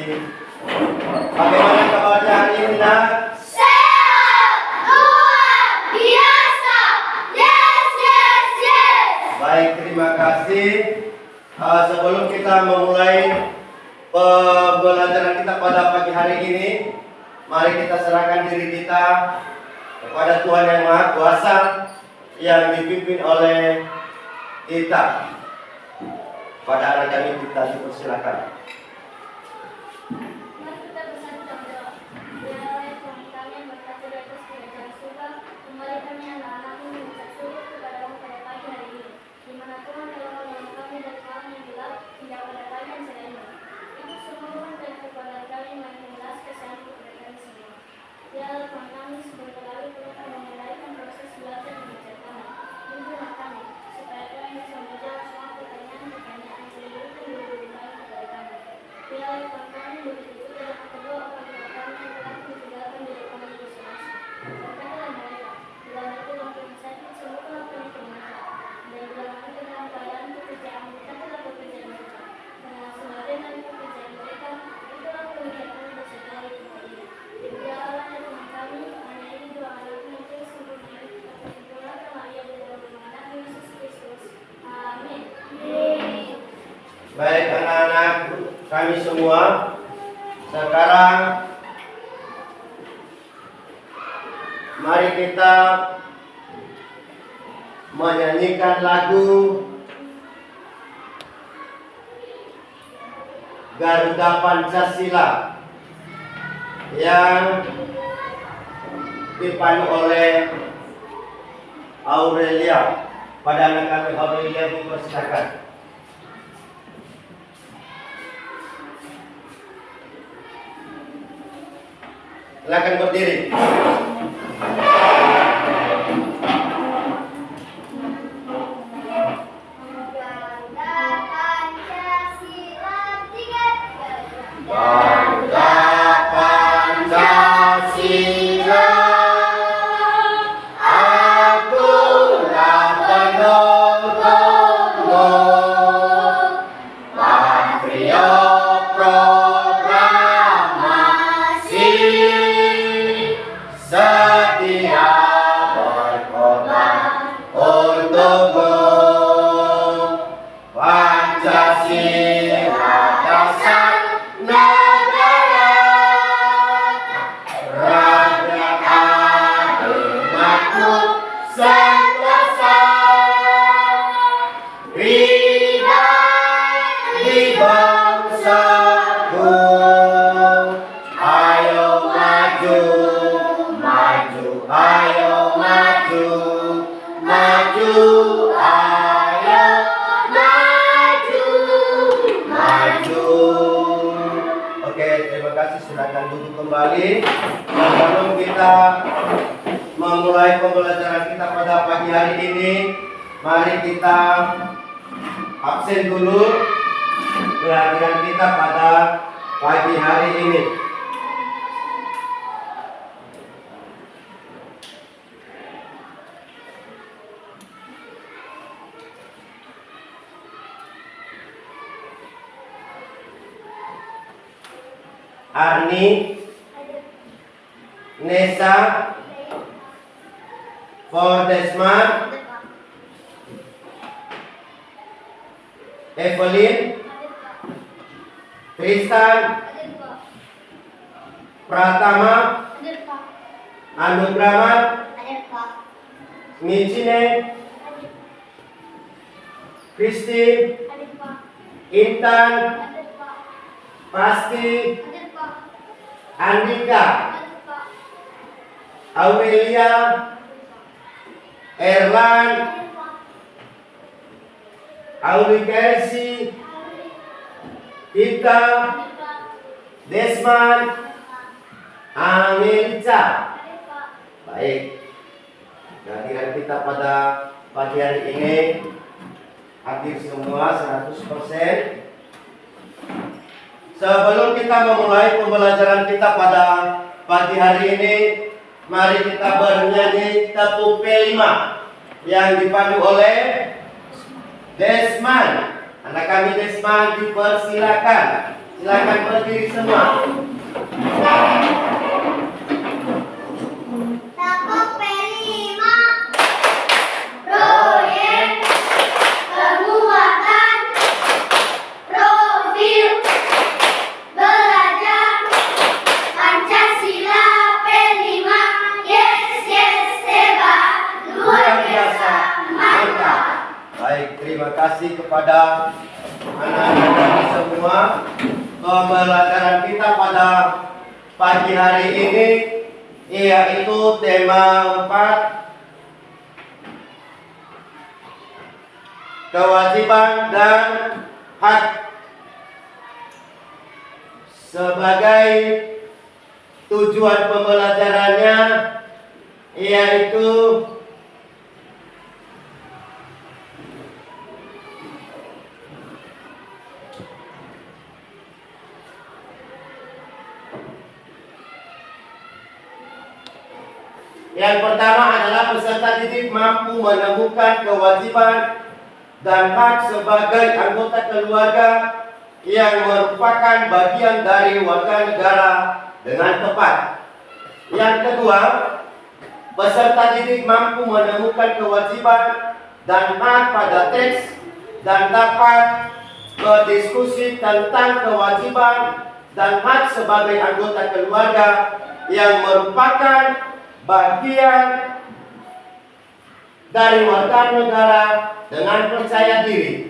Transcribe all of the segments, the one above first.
Bagaimana kabarnya hari ini, Nak? Sehat, luar biasa. Yes, yes, yes. Baik, terima kasih. Sebelum kita memulai pembelajaran kita pada pagi hari ini, mari kita serahkan diri kita kepada Tuhan yang Maha Kuasa yang dipimpin oleh kita. Pada anak kami kita dipersilakan. Mari kita bersatu dalam doa. Ya Allah, ya Tuhan kami yang berkati di atas kerajaan surga, kembali kami anak-anakmu mengucap syukur kepadamu pada pagi hari ini. Di mana Tuhan telah menolong kami dari malam yang gelap hingga pada pagi yang cerah ini. Itu semua dan kekuatan kami makin jelas kesayangan kepada kami semua. Ya Allah, Tuhan kami sebentar lagi telah mengendalikan proses belajar dan mengajar kami. Bimbinglah kami supaya kami bisa menjawab semua pertanyaan-pertanyaan yang diberikan di guru kami kepada kami. Ya Allah, Tuhan kami begitu juga dengan kedua orang tua kami yang telah meninggalkan diri kami masing-masing. Berkatilah mereka, bila mereka dalam keadaan sakit, sembuhkanlah penyakit mereka. Dan bila mereka dalam keadaan pekerjaan, berkatilah pekerjaan mereka. Dengan sengaja dan pekerjaan mereka, itulah pemilihan kami beserta hari kembali. Ya Allah, ya Tuhan kami, hanya ini dua anakmu yang telah sempurna, sempurnakanlah ia di dalam nama anakmu Yesus Kristus. Amin. Baik anak-anak kami semua, sekarang mari kita menyanyikan lagu Garuda Pancasila yang dipandu oleh Aurelia. Pada anak kami Aurelia, dipersilakan. Silakan berdiri. Garuda Pancasila, tiga. Garuda Pancasila, akulah penolongmu, patriot proklamasi, setia berkorban untukmu. Pancasila dasar negara, rakyat adil makmur sentosa, pribadi bangsaku. Ayo maju, maju, ayo maju, maju, ayo maju, maju. Oke, terima kasih. Silakan duduk kembali. Sebelum kita memulai pembelajaran kita pada pagi hari ini, mari kita absen dulu kehadiran kita pada pagi hari ini. Arni, Nesa, Fordesman, Evelyn, Tristan, Pratama, Anugraman, Michine, Kristi, Intan, Pasti, Andika, Aurelia, Erlan, Aulikersi, Tita, Desman, Amelca. Baik, kehadiran kita pada pagi hari ini hadir semua 100%. Sebelum kita memulai pembelajaran kita pada pagi hari ini, mari kita bernyanyi tepuk P5 yang dipandu oleh Desman. Anak kami Desman, dipersilakan. Silakan berdiri semua. Tepuk P5. Proyek penguatan profil belajar Pancasila P5. Yes, yes, hebat. Luar biasa. Mantap. Baik, terima kasih kepada anak-anak kami semua. Pembelajaran kita pada pagi hari ini yaitu tema 4, kewajiban dan hak. Sebagai tujuan pembelajarannya yaitu yang pertama adalah peserta didik mampu menemukan kewajiban dan hak sebagai anggota keluarga yang merupakan bagian dari warga negara dengan tepat. Yang kedua, peserta didik mampu menemukan kewajiban dan hak pada teks dan dapat berdiskusi tentang kewajiban dan hak sebagai anggota keluarga yang merupakan bagian dari warga negara dengan percaya diri.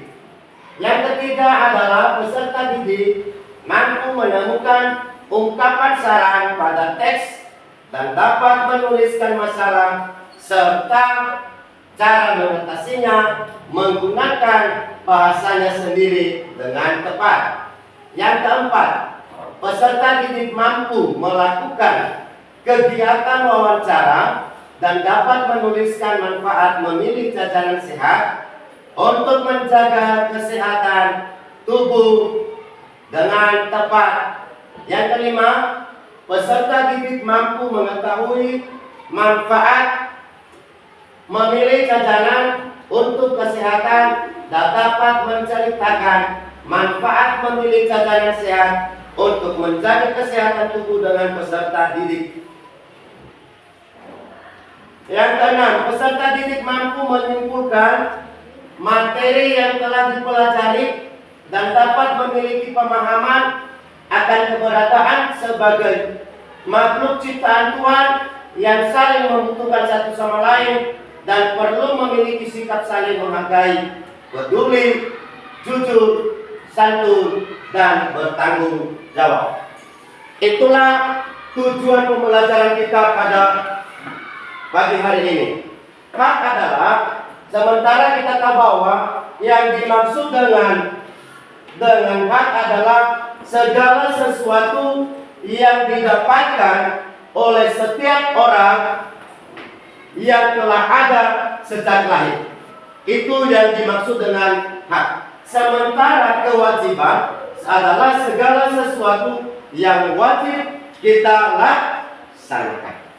Yang ketiga adalah peserta didik mampu menemukan ungkapan saran pada teks dan dapat menuliskan masalah serta cara mengatasinya menggunakan bahasanya sendiri dengan tepat. Yang keempat, peserta didik mampu melakukan kegiatan wawancara dan dapat menuliskan manfaat memilih jajanan sehat untuk menjaga kesehatan tubuh dengan tepat. Yang kelima, peserta didik mampu mengetahui manfaat memilih jajanan untuk kesehatan dan dapat menceritakan manfaat memilih jajanan sehat untuk menjaga kesehatan tubuh dengan peserta didik. Yang keenam, peserta didik mampu menyimpulkan materi yang telah dipelajari dan dapat memiliki pemahaman akan keberadaan sebagai makhluk ciptaan Tuhan yang saling membutuhkan satu sama lain dan perlu memiliki sikap saling menghargai, peduli, jujur, santun, dan bertanggung jawab. Itulah tujuan pembelajaran kita pada pagi hari ini. Hak adalah, sementara kita tahu bahwa yang dimaksud dengan hak adalah segala sesuatu yang didapatkan oleh setiap orang yang telah ada sejak lahir. Itu yang dimaksud dengan hak. Sementara kewajiban adalah segala sesuatu yang wajib kita laksanakan.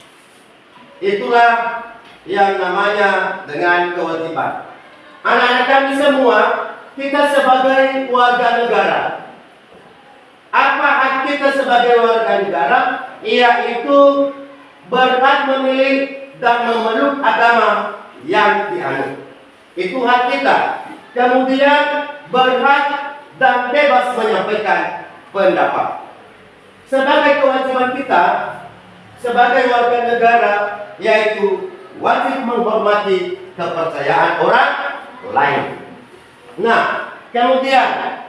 Itulah yang namanya dengan kewajiban. Anak-anak kami semua, kita sebagai warga negara. Apa hak kita sebagai warga negara? Yaitu berhak memilih dan memeluk agama yang dianut. Itu hak kita. Kemudian berhak dan bebas menyampaikan pendapat. Sebagai kewajiban kita sebagai warga negara, yaitu wajib menghormati kepercayaan orang lain. Nah, kemudian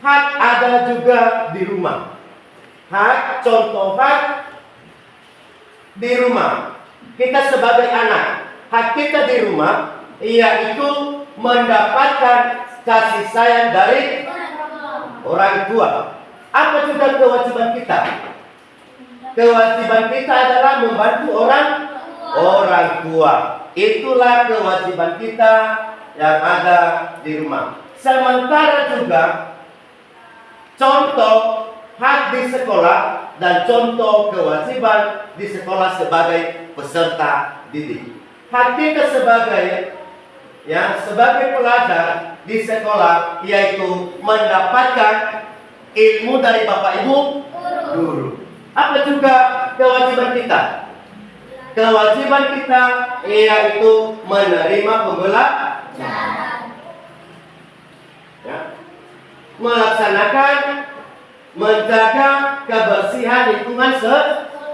hak ada juga di rumah. Contoh hak di rumah. Kita sebagai anak, hak kita di rumah yaitu mendapatkan kasih sayang dari orang tua. Apa juga kewajiban kita? Kewajiban kita adalah membantu orang tua. Itulah kewajiban kita yang ada di rumah. Sementara juga contoh hak di sekolah dan contoh kewajiban di sekolah sebagai peserta didik. Hak kita sebagai pelajar di sekolah yaitu mendapatkan ilmu dari Bapak Ibu guru. Apa juga kewajiban kita? Kewajiban kita yaitu menerima pembelajaran. Ya. Melaksanakan, menjaga kebersihan lingkungan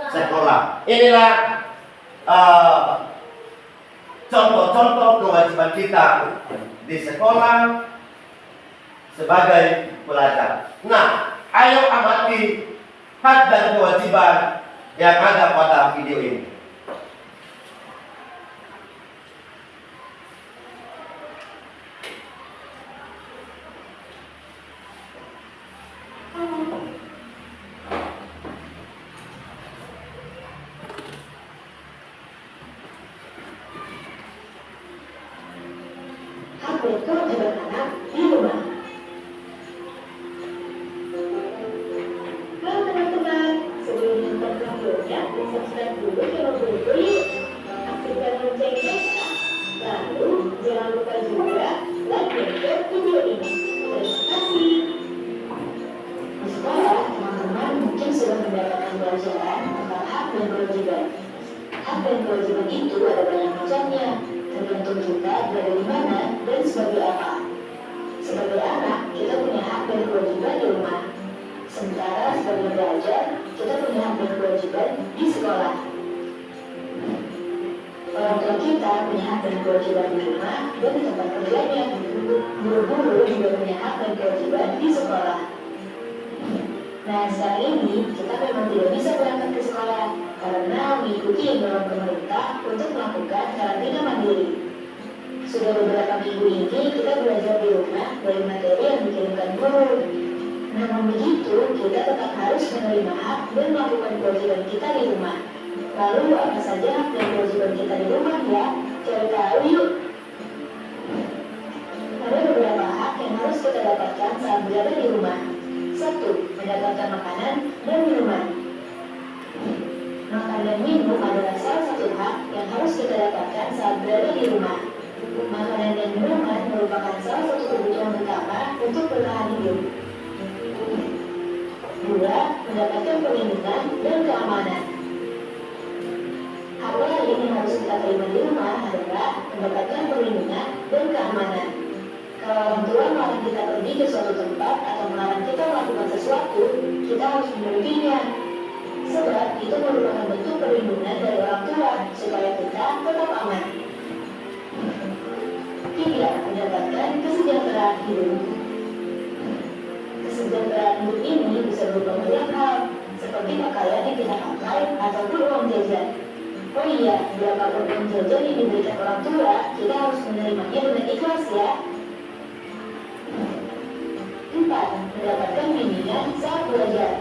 sekolah. Inilah contoh-contoh kewajiban kita di sekolah sebagai pelajar. Nah, ayo amati hak dan kewajiban yang ada pada video ini. Hak dan kewajiban anak di rumah. Halo teman-teman, sebelum menonton videonya, subscribe dulu channel Bobo yuk. Aktifkan loncengnya, lalu jangan lupa juga like dan share video ini. Terima kasih. Di sekolah, teman-teman mungkin sudah mendapatkan pelajaran tentang hak dan kewajiban. Hak dan kewajiban itu ada banyak macamnya, tergantung kita berada di mana dan sebagai apa. Sebagai anak, kita punya hak dan kewajiban di rumah. Sementara sebagai pelajar, kita punya hak dan kewajiban di sekolah. Orang tua kita punya hak dan kewajiban di rumah dan di tempat kerjanya. Guru-guru juga punya hak dan kewajiban di sekolah. Nah, saat ini kita memang tidak bisa berangkat ke sekolah karena mengikuti imbauan pemerintah untuk melakukan karantina mandiri. Sudah beberapa minggu ini kita belajar di rumah dari materi yang dikirimkan guru. Namun begitu, kita tetap harus menerima hak dan melakukan kewajiban kita di rumah. Lalu apa saja hak dan kewajiban kita di rumah ya? Cari tahu yuk. Ada beberapa hak yang harus kita dapatkan saat berada di rumah. 1. Mendapatkan makanan dan minuman. Makan dan minum adalah salah satu hak yang harus kita dapatkan saat berada di rumah. Makanan dan minuman merupakan salah satu kebutuhan utama untuk bertahan hidup. 2. Mendapatkan perlindungan dan keamanan. Hal lain yang harus kita terima di rumah adalah mendapatkan perlindungan dan keamanan. Kalau orang tua melarang kita pergi ke suatu tempat atau melarang kita melakukan sesuatu, kita harus menurutinya. Sebab itu merupakan bentuk perlindungan dari orang tua supaya kita tetap aman. 3. Mendapatkan kesejahteraan hidup. Kesejahteraan hidup ini bisa berupa banyak hal, seperti pakaian yang kita pakai ataupun uang jajan. Oh iya, berapapun uang jajan yang diberikan orang tua, kita harus menerimanya dengan ikhlas ya. 4. Mendapatkan bimbingan saat belajar.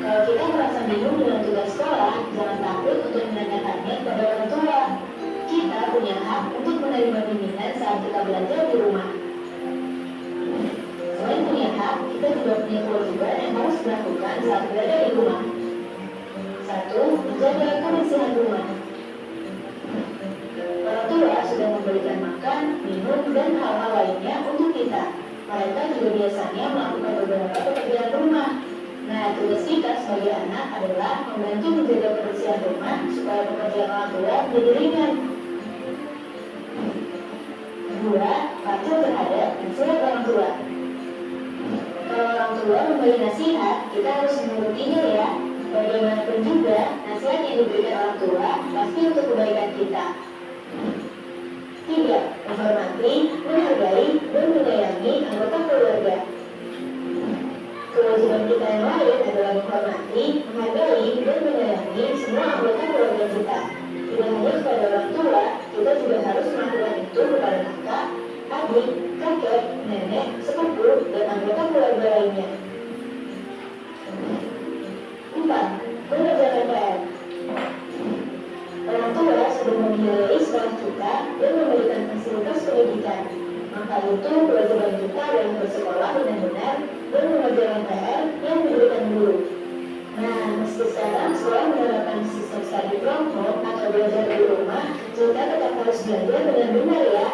Kalau kita merasa bingung dengan tugas sekolah, jangan takut untuk menanyakannya kepada orang tua. Kita punya hak untuk menerima bimbingan saat kita belajar di rumah. Selain punya hak, kita juga punya kewajiban yang harus dilakukan saat berada di rumah. 1. Menjaga kebersihan rumah. Orang tua sudah memberikan makan, minum, dan hal-hal lainnya untuk kita. Mereka juga biasanya melakukan beberapa pekerjaan rumah. Nah, tugas kita sebagai anak adalah membantu menjaga kebersihan rumah supaya pekerjaan orang tua menjadi ringan. 2. Patuh terhadap nasihat orang tua. Kalau orang tua memberi nasihat, kita harus menurutinya ya. Bagaimanapun juga, nasihat yang diberikan orang tua pasti untuk kebaikan kita. 3. Menghormati, menghargai, dan menyayangi anggota keluarga. Kewajiban kita yang lain adalah menghormati, menghargai, dan menyayangi semua anggota keluarga kita. Tidak hanya kepada orang tua, kita juga harus melakukan itu kepada kakak, adik, kakek, nenek, sepupu, dan anggota keluarga lainnya. 4. Mengerjakan PR. Orang tua sudah membiayai sekolah kita dan memberikan fasilitas pendidikan. Maka itu kewajiban kita adalah bersekolah dengan benar dan mengerjakan PR yang diberikan guru. Nah, meski sekarang sekolah menerapkan sistem study from home atau belajar di rumah, kita tetap harus belajar dengan benar ya.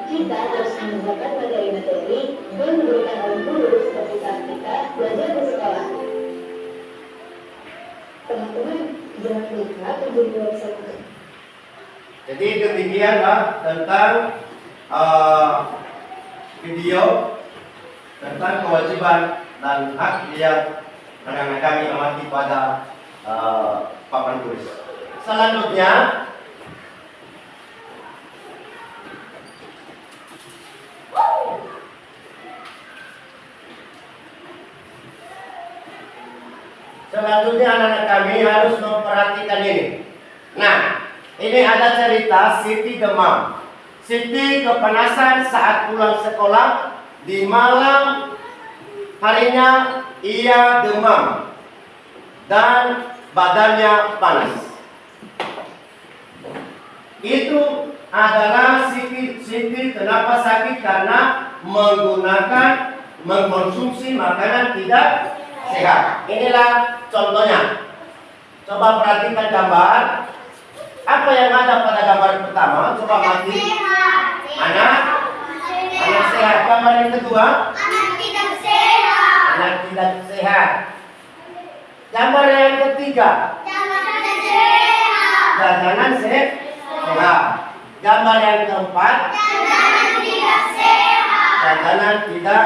Kita harus mengerjakan materi-materi yang diberikan oleh guru seperti Jadi demikianlah tentang video tentang kewajiban dan hak yang anak-anak kami amati pada papan tulis. Selanjutnya, anak-anak kami harus memperhatikan ini. Nah, ini ada cerita Siti demam. Siti kepanasan saat pulang sekolah. Di malam harinya ia demam dan badannya panas. Itu adalah Siti kenapa sakit karena mengkonsumsi makanan tidak sehat. Inilah contohnya. Coba perhatikan gambar. Apa yang ada pada gambar pertama? Coba mati. Anak sehat. Gambar yang kedua? Anak tidak sehat. Gambar yang ketiga? Jajanan sehat. Gambar yang keempat? Jajanan tidak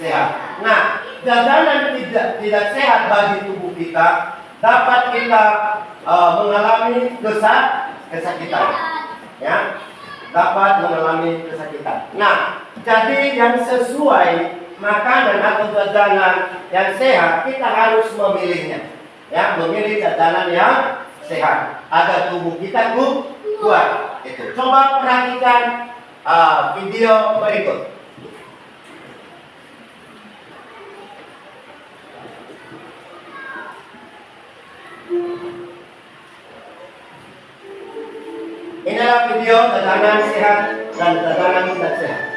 sehat. Nah, jajanan tidak sehat bagi tubuh kita dapat kita mengalami kesakitan, ya, dapat mengalami kesakitan. Nah, jadi yang sesuai makanan atau jajanan yang sehat kita harus memilihnya, ya, memilih jajanan yang sehat agar tubuh kita kuat. Itu. Coba perhatikan video berikut. Inilah video jajanan sehat dan jajanan tidak sehat.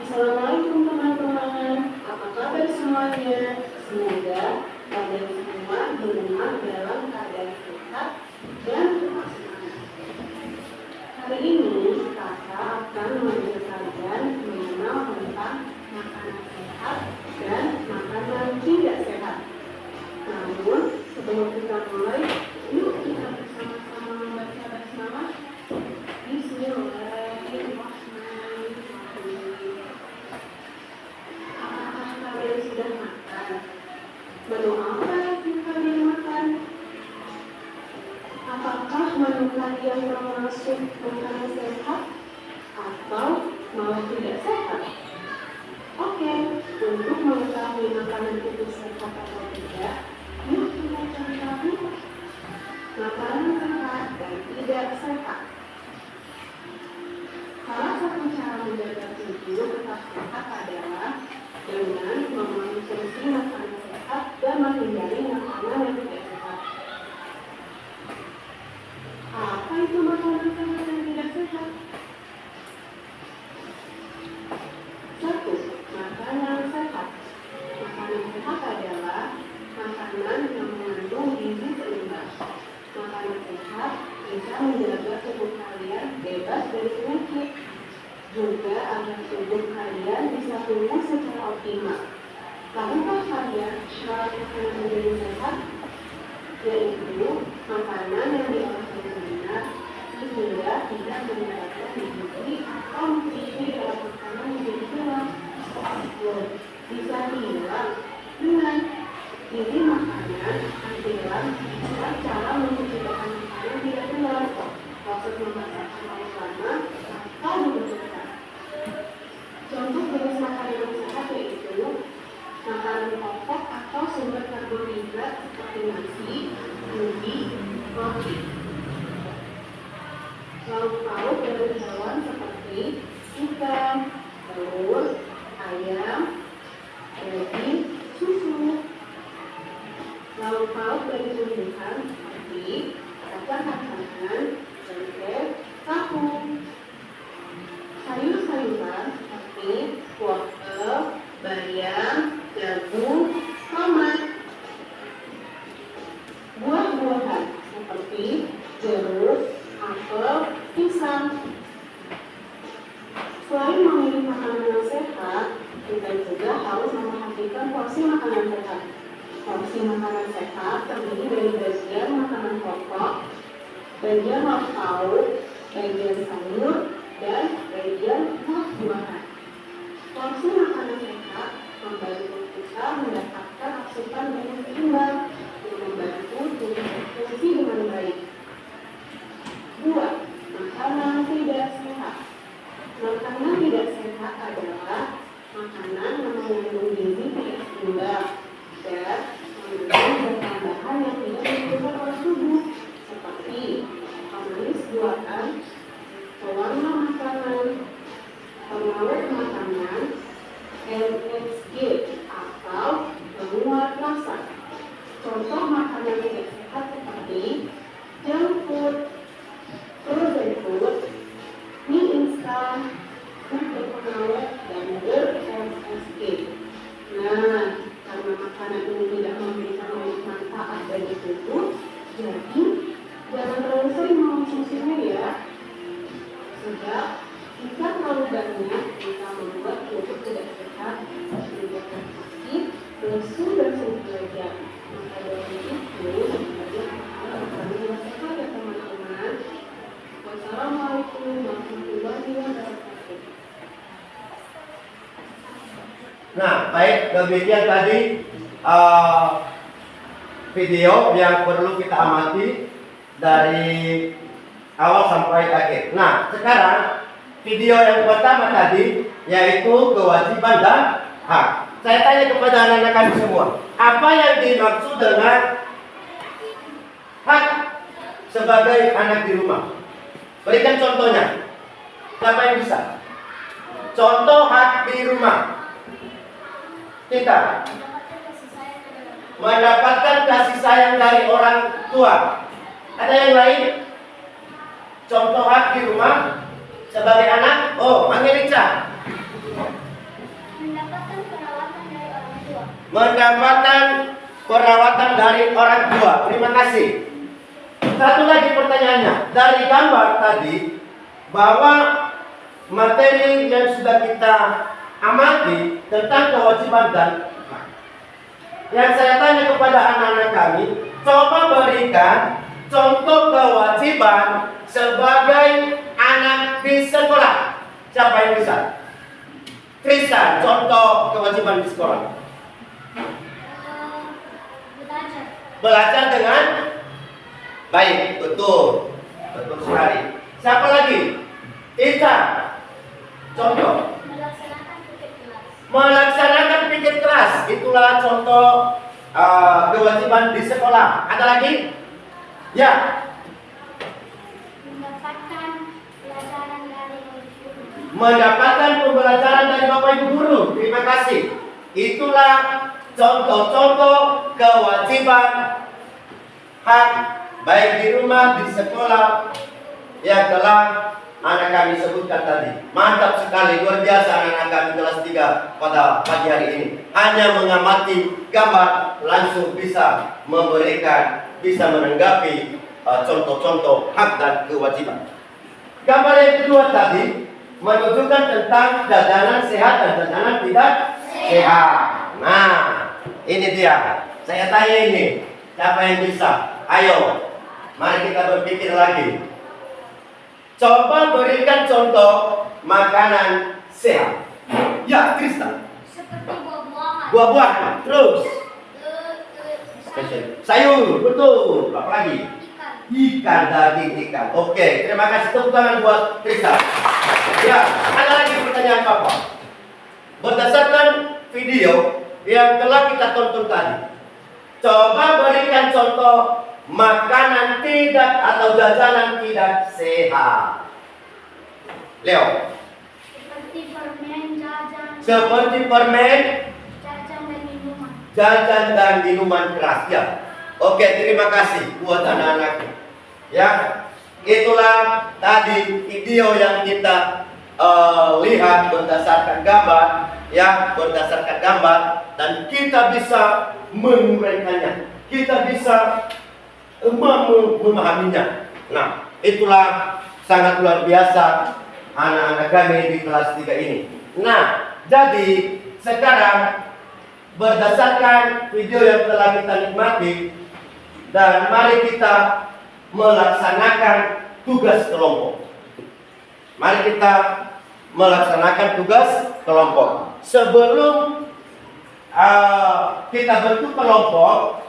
Assalamualaikum teman-teman, apa kabar semuanya? Semoga kalian semua benar dalam keadaan sehat dan tetap semangat. Hari ini kakak akan mengajak kalian mengenal tentang makanan sehat dan makanan tidak sehat. Namun sebelum kita mulai, yuk kita bersama-sama membaca basmalah. Bismillahirrahmanirrahim. Apakah kalian sudah makan? Menu apa yang kalian makan? Apakah menu kalian termasuk makanan sehat atau malah tidak sehat? Oke, untuk mengetahui makanan itu sehat atau tidak, yuk kita cari tahu makanan sehat dan tidak sehat. Salah satu cara menjaga tubuh tetap sehat adalah dengan mengonsumsi makanan sehat dan menghindari makanan yang tidak sehat. Apa itu makanan sehat dan tidak sehat? 1. Makanan sehat. Makanan sehat adalah makanan yang mengandung gizi seimbang. Makanan sehat bisa menjaga tubuh kalian bebas dari penyakit, juga agar tubuh kalian bisa tumbuh secara optimal. Tahukah kalian syarat makanan menjadi sehat? Yaitu makanan yang diolah dengan benar sehingga tidak menyebabkan gizi atau nutrisi dalam makanan menjadi kurang. Bisa hilang dengan gizi makanan hilang dengan cara menciptakan makanan tidak benar, proses memasakkan paling lama atau dibentukkan. Contoh jenis makanan yang sehat yaitu makanan pokok atau sumber karbohidrat seperti nasi, ubi, roti. Lauk pauk dari hewan seperti ikan, telur, ayam, daging, susu. Lauk pauk dari tumbuhan seperti kacang-kacangan, cengkeh, tahu. Sayur-sayuran seperti wortel, bayam, jagung, tomat. Buah-buahan seperti jeruk, apel, pisang. Selain memilih makanan yang sehat, bagian lauk pauk, bagian sayur, dan bagian buah-buahan. Porsi makanan sehat membantu kita mendapatkan asupan yang seimbang yang membantu tubuh berfungsi dengan baik. 2. Makanan tidak sehat. Makanan tidak sehat adalah makanan yang mengandung gizi tidak seimbang dan mengandung bahan yang tidak dibutuhkan oleh tubuh seperti pemanis buatan, pewarna makanan, pengawet makanan, MSG atau penguat rasa. Contoh makanan tidak sehat seperti junk food, frozen food, mie instan, untuk pengawet, dan MSG. Nah, karena makanan ini tidak memberikan banyak manfaat bagi tubuh, jadi jangan terlalu sering mengonsumsinya ya. Sebab jika terlalu banyak bisa membuat tubuh tidak sehat, menyebabkan sakit, lesu dan sebagainya. Maka dari itu, bagi makanan yang sehat ya teman-teman. Wassalamualaikum warahmatullahi wabarakatuh. Nah, baik, demikian tadi video yang perlu kita amati dari awal sampai akhir. Nah, sekarang video yang pertama tadi yaitu kewajiban dan hak. Saya tanya kepada anak-anak kami semua, apa yang dimaksud dengan hak sebagai anak di rumah? Berikan contohnya. Siapa yang bisa? Contoh hak di rumah. Kita mendapatkan kasih sayang dari orang tua. Ada yang lain? Contoh hak di rumah sebagai anak. Oh, panggil Ica. Mendapatkan perawatan dari orang tua. Mendapatkan perawatan dari orang tua. Terima kasih. Satu lagi pertanyaannya. Dari gambar tadi bahwa materi yang sudah kita amati tentang kewajiban dan hak. Yang saya tanya kepada anak-anak kami, coba berikan contoh kewajiban sebagai anak di sekolah. Siapa yang bisa? Tristan, contoh kewajiban di sekolah. Belajar. Belajar dengan baik, betul. Betul sekali. Siapa lagi? Ita. Contoh. Melaksanakan pikir kelas. Melaksanakan pikir kelas. Itulah contoh kewajiban di sekolah. Ada lagi? Ya. Mendapatkan pelajaran dari guru. Mendapatkan pembelajaran dari Bapak Ibu guru. Terima kasih. Itulah contoh-contoh kewajiban hak baik di rumah, di sekolah yang telah anak kami sebutkan tadi. Mantap sekali, luar biasa anak kami kelas 3 pada pagi hari ini. Hanya mengamati gambar langsung bisa memberikan, bisa menanggapi contoh-contoh hak dan kewajiban. Gambar yang kedua tadi menunjukkan tentang jajanan sehat dan jajanan tidak sehat. Nah, ini dia. Saya tanya ini, siapa yang bisa? Ayo, mari kita berpikir lagi. Coba berikan contoh makanan sehat. Ya, Krista. Seperti buah-buahan. Buah-buahan. Terus Sayur. sayur, betul. Apa lagi? Ikan. Ikan, daging ikan. Oke, terima kasih, tepuk tangan buat Krista. Ya, ada lagi pertanyaan Papa. Berdasarkan video yang telah kita tonton tadi, coba berikan contoh makanan tidak atau jajanan tidak sehat. Leo. Seperti permen, jajan. Seperti permen, Jajan dan minuman. jajan dan minuman keras. Ya. Oke, terima kasih buat anak-anakku. Ya, itulah tadi video yang kita lihat berdasarkan gambar, ya, berdasarkan gambar, dan kita bisa menguraikannya, kita bisa memahaminya. Nah, itulah sangat luar biasa anak-anak kami di kelas 3 ini. Nah, jadi sekarang berdasarkan video yang telah kita nikmati, dan mari kita melaksanakan tugas kelompok. Mari kita melaksanakan tugas kelompok. Sebelum kita bentuk kelompok,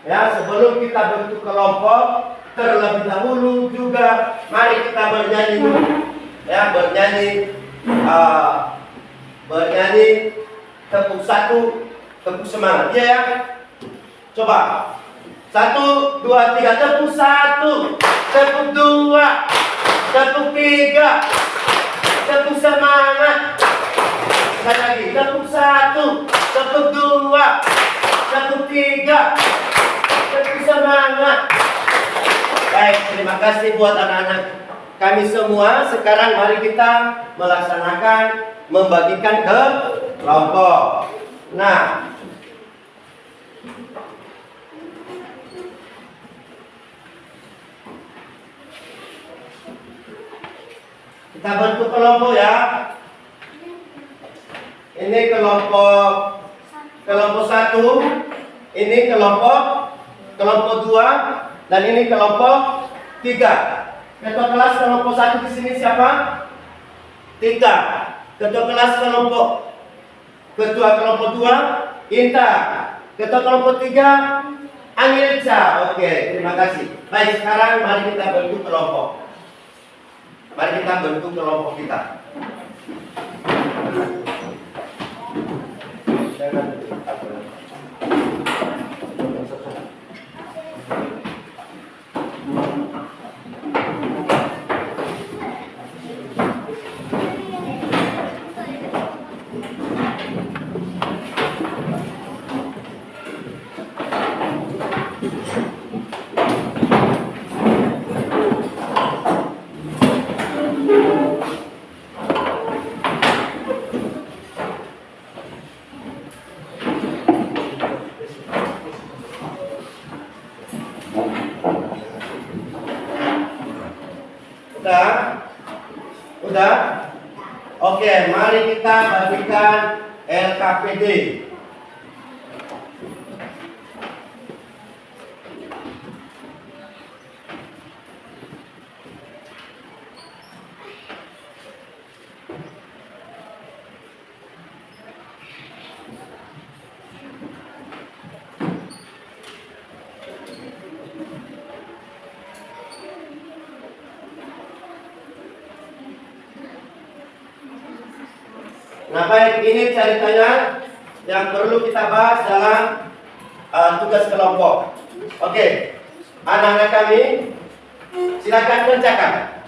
ya, sebelum kita bentuk kelompok, terlebih dahulu juga mari kita bernyanyi dulu, ya, bernyanyi tepuk satu, tepuk semangat, ya, ya. Coba 1, 2, 3, tepuk 1, tepuk 2, tepuk 3, tepuk semangat. Sekali lagi, tepuk 1, tepuk 2, tepuk 3, tepuk semangat. Baik, terima kasih buat anak-anak kami semua. Sekarang mari kita melaksanakan membagikan ke kelompok. Nah, kita bentuk kelompok ya. Ini kelompok 1, ini kelompok 2, dan ini kelompok 3. Ketua kelas kelompok 1 di sini siapa? 3. Ketua kelas ketua kelompok 2 Inta. Ketua kelompok 3 Anilca. Oke, terima kasih. Baik, sekarang mari kita bentuk kelompok. Mari kita bentuk kelompok kita. Udah? Oke, mari kita bagikan LKPD. Nah, baik, ini ceritanya yang perlu kita bahas dalam tugas kelompok. Oke, anak-anak kami, silakan kerjakan.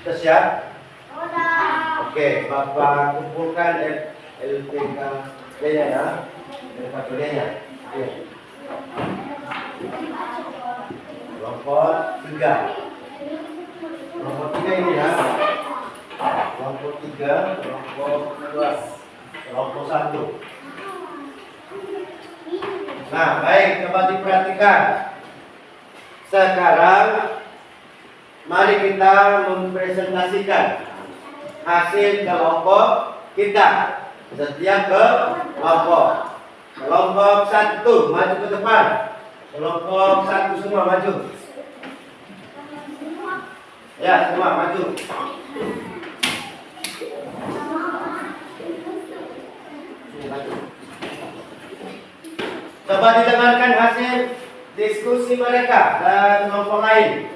Sudah siap? Oke, Bapak kumpulkan LPKB-nya ya. LPKB-nya. Oke. Kelompok 3. Kelompok 3 ini ya. Kelompok 3, kelompok 2, kelompok 1. Nah, baik, coba diperhatikan. Sekarang mari kita mempresentasikan hasil kelompok kita. Setiap kelompok. Kelompok 1 maju ke depan. Kelompok 1 semua maju. Ya, semua maju. Coba didengarkan hasil diskusi mereka dan kelompok lain.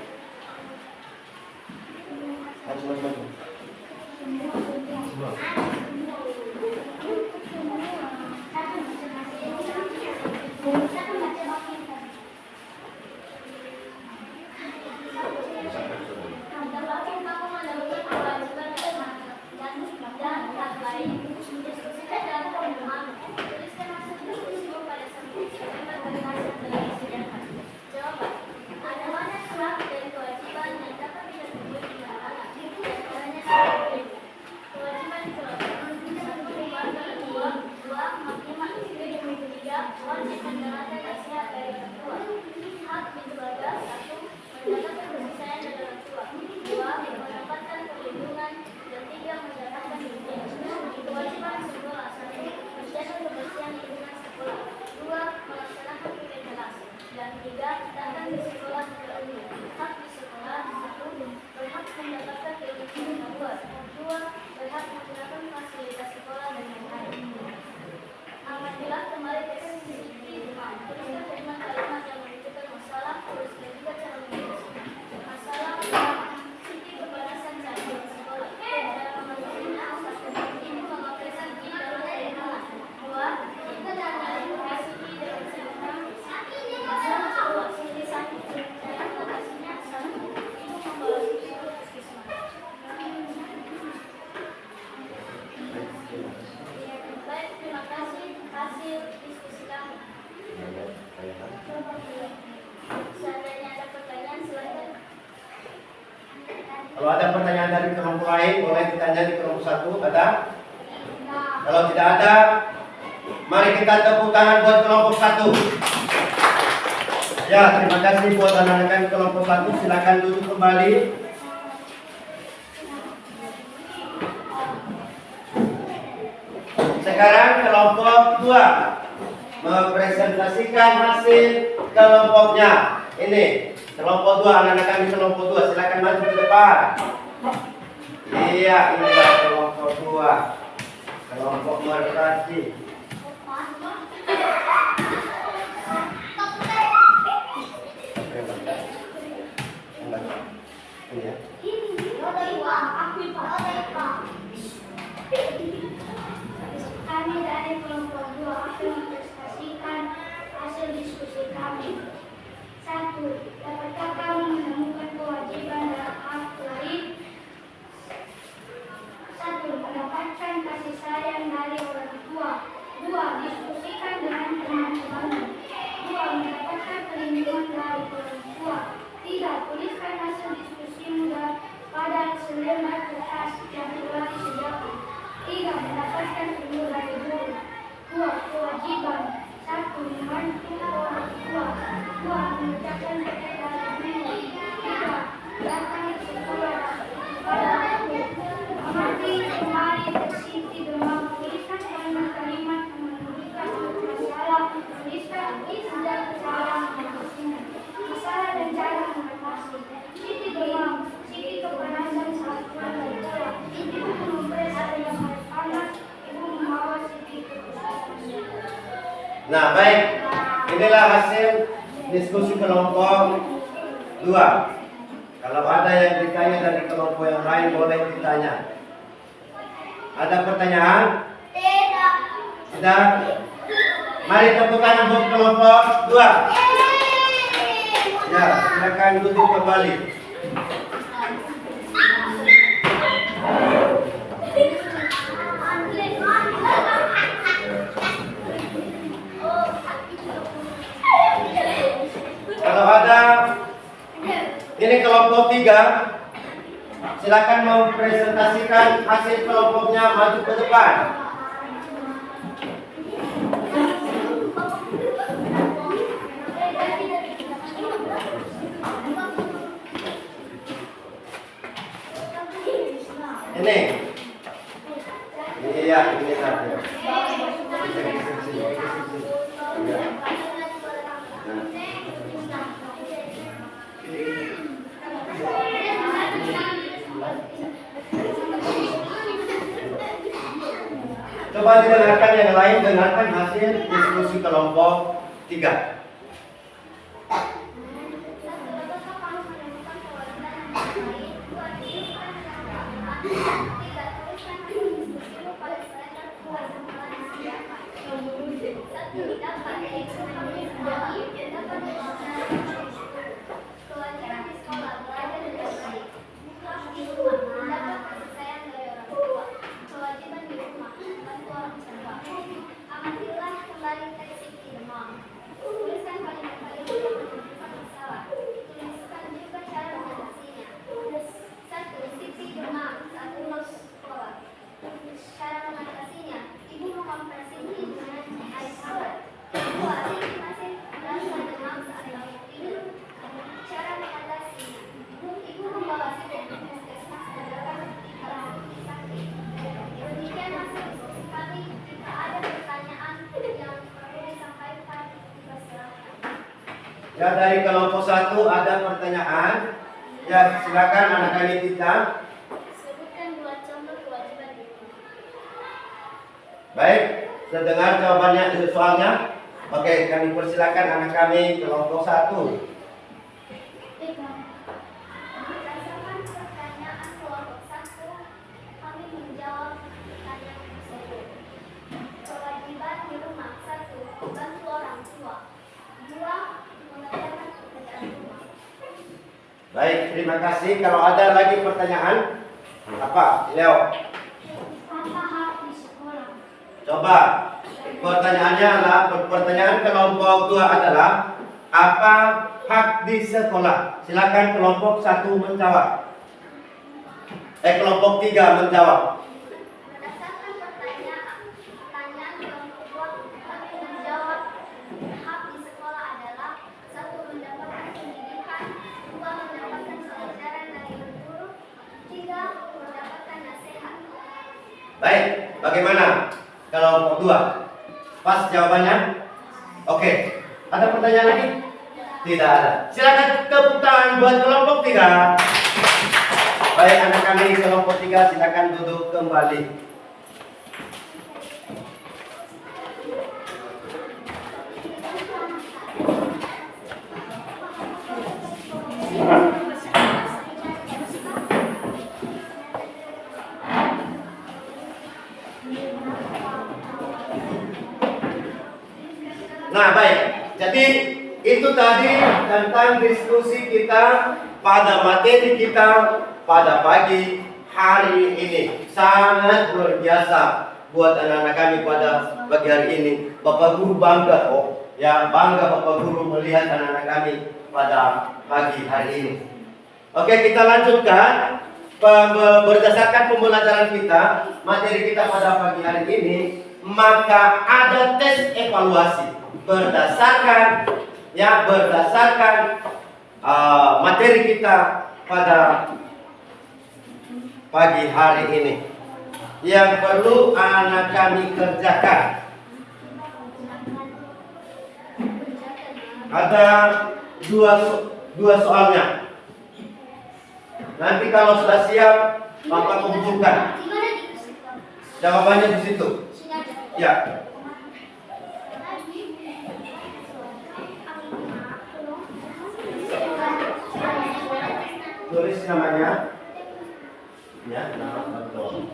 Kalau ada pertanyaan dari kelompok lain, boleh ditanya di kelompok 1. Ada? Kalau tidak ada, mari kita tepuk tangan buat kelompok 1. Ya, terima kasih buat anak-anak kelompok 1. Silakan duduk kembali. Sekarang kelompok 2 mempresentasikan hasil kelompoknya. Ini kelompok 2, anak-anak kami kelompok 2, silakan maju ke depan. Iya, inilah kelompok 2. Kelompok merpati. Kami dari kelompok 2 akan mempresentasikan hasil diskusi kami. 1. Dapatkah kamu menemukan kewajiban dan hak lain? 1. Mendapatkan kasih sayang dari orang tua. 2. Diskusikan dengan teman Nah, baik. Inilah hasil diskusi kelompok 2. Kalau ada yang ditanya dari kelompok yang lain boleh ditanya. Ada pertanyaan? Tidak. Tidak? Mari tepuk tangan untuk kelompok 2. Ya, silakan duduk kembali. Kalau ada ini kelompok 3, silakan mempresentasikan hasil kelompoknya, maju ke depan. Ini ya, ini tadi. Coba didengarkan yang lain, dengarkan hasil diskusi kelompok 3. Ya, dari kelompok 1 ada pertanyaan. Ya, silakan anak kami Tita. Sebutkan 2 contoh kewajiban di rumah. Baik, terdengar jawabannya soalnya. Oke, kami persilakan anak kami kelompok 1. Berdasarkan pertanyaan kelompok 1, kami menjawab pertanyaan tersebut. Kewajiban di rumah: 1. Membantu orang tua. 2. Mengerjakan pekerjaan rumah. Baik, terima kasih. Kalau ada lagi pertanyaan, apa? Leo. Apa hak di sekolah? Coba. Pertanyaannya adalah, pertanyaan kelompok 2 adalah apa hak di sekolah? Silakan kelompok 1 menjawab. Kelompok 3 menjawab. Berdasarkan pertanyaan kelompok 2, kami menjawab hak di sekolah adalah 1. Mendapatkan pendidikan. 2. Mendapatkan pelajaran dari guru. 3. Mendapatkan nasihat. Baik, bagaimana kelompok 2? Pas jawabannya? Oke. Ada pertanyaan lagi? Tidak ada. Silakan tepuk tangan buat kelompok 3. Baik, anak kami kelompok 3 silakan duduk kembali. Nah, baik. Jadi itu tadi tentang diskusi kita pada materi kita pada pagi hari ini. Sangat luar biasa buat anak-anak kami pada pagi hari ini. Bapak Guru bangga ya, bangga Bapak Guru melihat anak-anak kami pada pagi hari ini. Oke, kita lanjutkan. Berdasarkan pembelajaran kita, materi kita pada pagi hari ini, maka ada tes evaluasi berdasarkan materi kita pada pagi hari ini yang perlu anak kami kerjakan. Ada dua soalnya. Nanti kalau sudah siap, Bapak kumpulkan. Jawabannya di situ. Ya. sih namanya? Ya, nah, betul.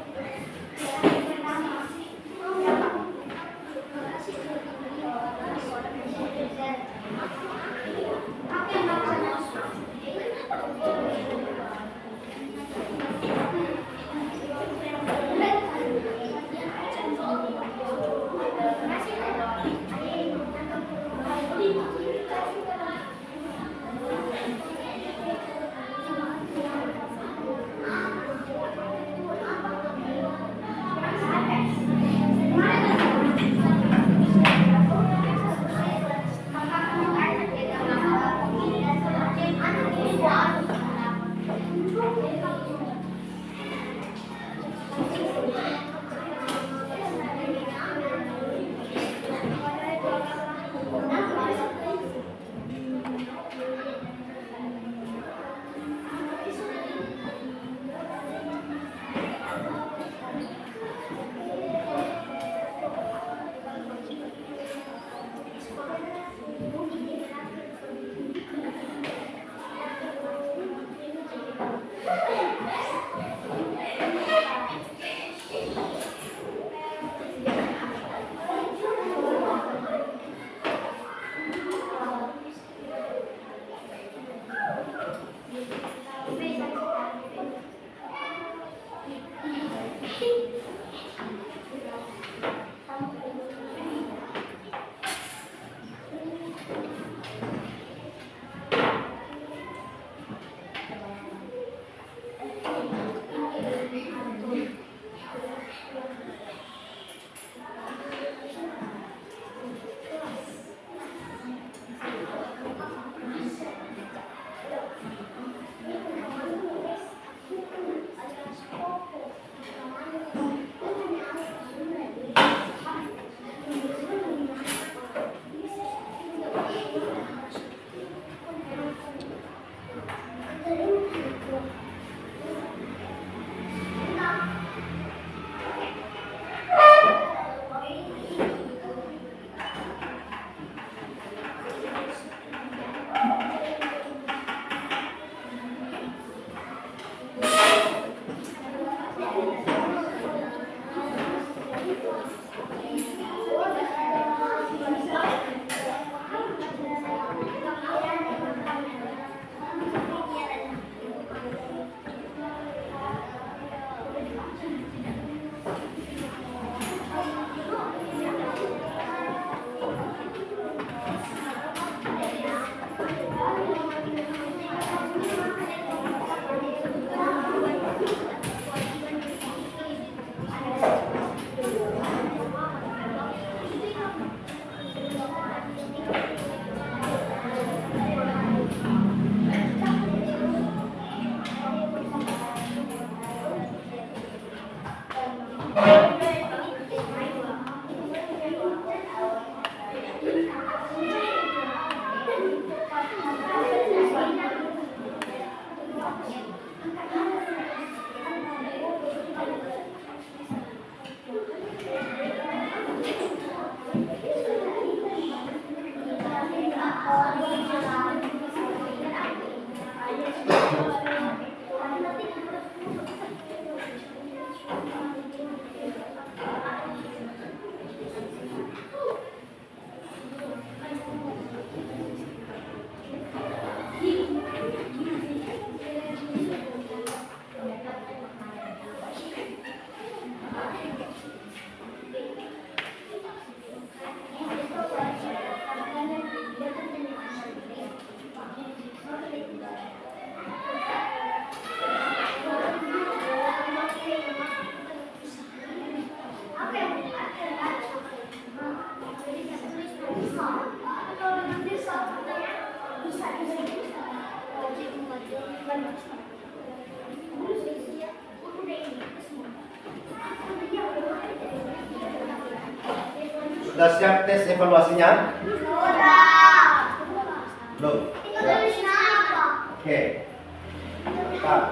Sudah siap tes evaluasinya? Belum? Ya. Oke. Nah.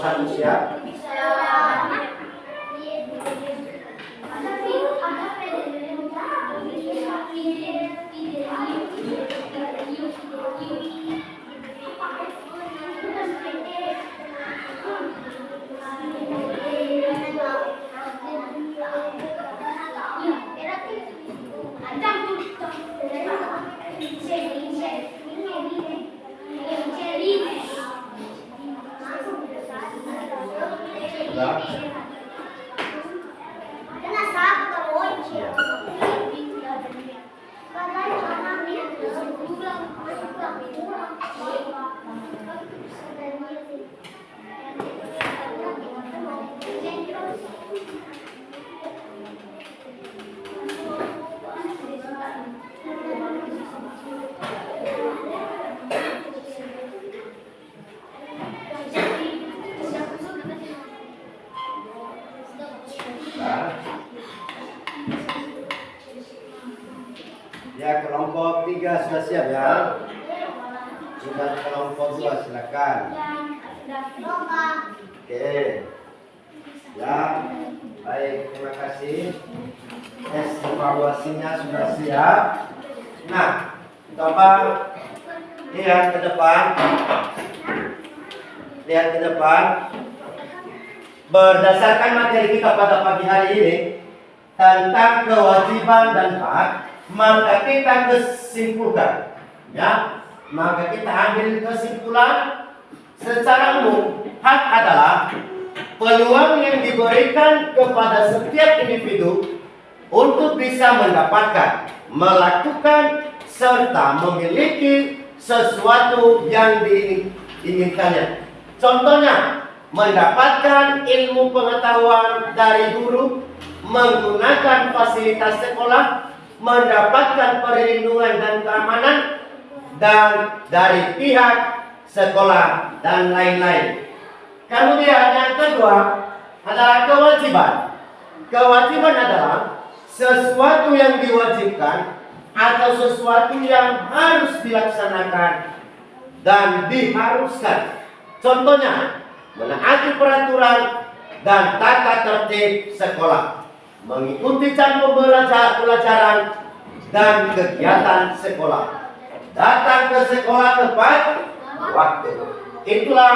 satu siap? Sudah? Sudah? Ya, kelompok 3 sudah siap ya? Sudah kelompok 2 silakan. Oke. Ya, baik, terima kasih. Tes evaluasinya sudah siap. Nah, coba lihat ke depan. Lihat ke depan. Berdasarkan materi kita pada pagi hari ini tentang kewajiban dan hak, maka kita kesimpulkan, ya, maka kita ambil kesimpulan secara umum. Hak adalah peluang yang diberikan kepada setiap individu untuk bisa mendapatkan, melakukan, serta memiliki sesuatu yang diinginkannya. Contohnya, mendapatkan ilmu pengetahuan dari guru, menggunakan fasilitas sekolah, mendapatkan perlindungan dan keamanan dan dari pihak sekolah dan lain-lain. Kemudian yang kedua adalah kewajiban. Kewajiban adalah sesuatu yang diwajibkan atau sesuatu yang harus dilaksanakan dan diharuskan. Contohnya, menaati peraturan dan tata tertib sekolah, mengikuti jam pembelajaran dan kegiatan sekolah, datang ke sekolah tepat waktu. Itulah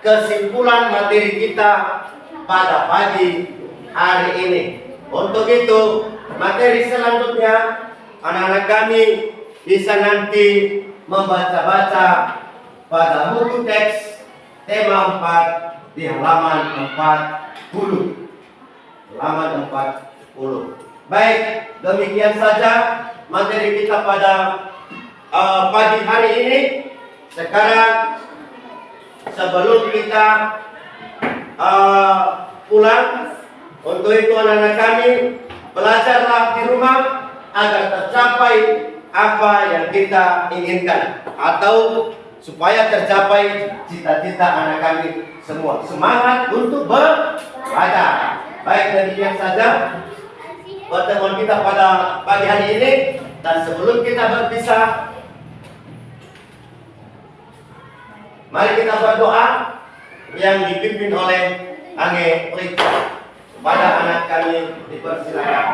kesimpulan materi kita pada pagi hari ini. Untuk itu, materi selanjutnya anak-anak kami bisa nanti membaca-baca pada buku teks tema 4 di halaman 40. Halaman 40. Baik, demikian saja materi kita pada pagi hari ini. Sekarang sebelum kita pulang, untuk itu anak-anak kami belajarlah di rumah agar tercapai apa yang kita inginkan, atau supaya tercapai cita-cita anak kami semua. Semangat untuk belajar. Baik, demikian saja pertemuan kita pada pagi hari ini. Dan sebelum kita berpisah, mari kita berdoa yang dipimpin oleh Ange Rika. Kepada anak kami dipersilakan.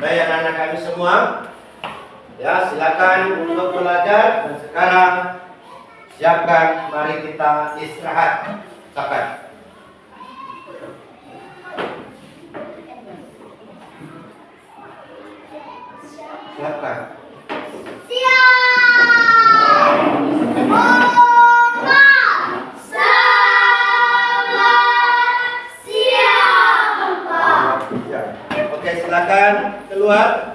Baik anak-anak kami semua, ya silakan untuk belajar. Dan sekarang siapkan, mari kita istirahat. Silakan. Silakan. Siap. Oke, silakan keluar.